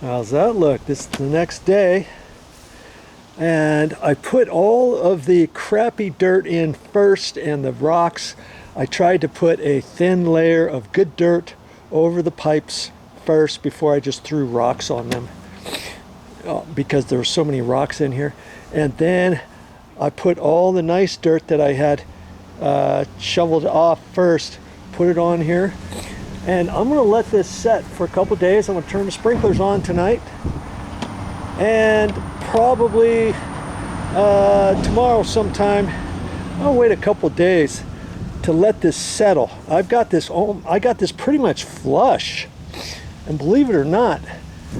How's that look? This is the next day, and I put all of the crappy dirt in first and the rocks. I tried to put a thin layer of good dirt over the pipes first before I just threw rocks on them, because there were so many rocks in here. And then I put all the nice dirt that I had shoveled off first, put it on here. And I'm going to let this set for a couple days. I'm going to turn the sprinklers on tonight, and probably tomorrow sometime I'll wait a couple days to let this settle. I got this pretty much flush, and believe it or not,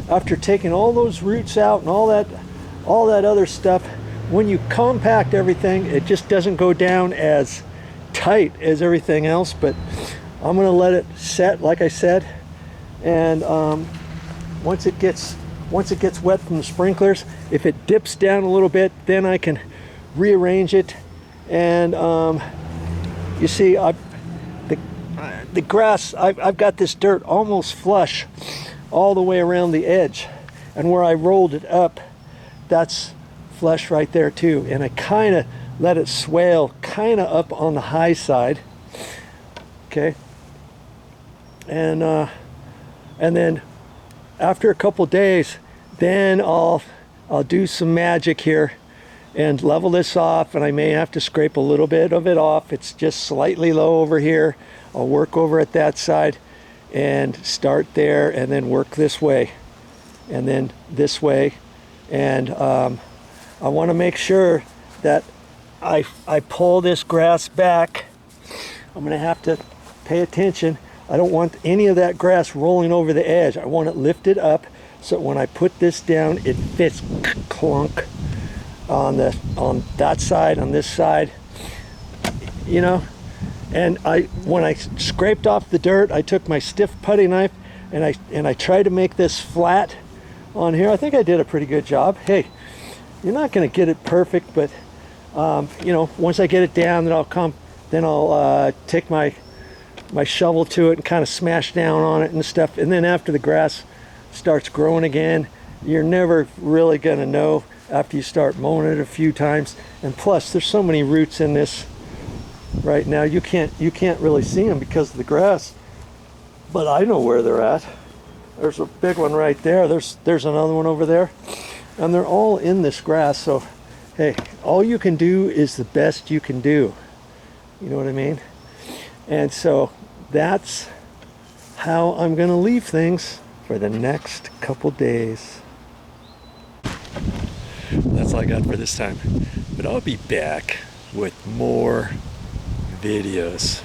after taking all those roots out and all that other stuff, when you compact everything, it just doesn't go down as tight as everything else. But I'm going to let it set, like I said, and once it gets wet from the sprinklers, if it dips down a little bit, then I can rearrange it. And you see, the grass, I've got this dirt almost flush all the way around the edge, and where I rolled it up, that's flush right there too. And I kind of let it swale kind of up on the high side. Okay. And then after a couple days, then I'll do some magic here and level this off, and I may have to scrape a little bit of it off. It's just slightly low over here. I'll work over at that side and start there, and then work this way and then this way. And I want to make sure that I pull this grass back. I'm going to have to pay attention. I don't want any of that grass rolling over the edge. I want it lifted up so when I put this down, it fits clunk on that side, on this side, you know. And when I scraped off the dirt, I took my stiff putty knife and I tried to make this flat on here. I think I did a pretty good job. Hey, you're not going to get it perfect, but you know, once I get it down, then I'll take my shovel to it and kind of smash down on it and stuff. And then after the grass starts growing again, you're never really going to know after you start mowing it a few times. And plus, there's so many roots in this right now, you can't really see them because of the grass, but I know where they're at. There's a big one right there. There's another one over there, and they're all in this grass. So hey, all you can do is the best you can do. You know what I mean? And so that's how I'm going to leave things for the next couple days. That's all I got for this time. But I'll be back with more videos.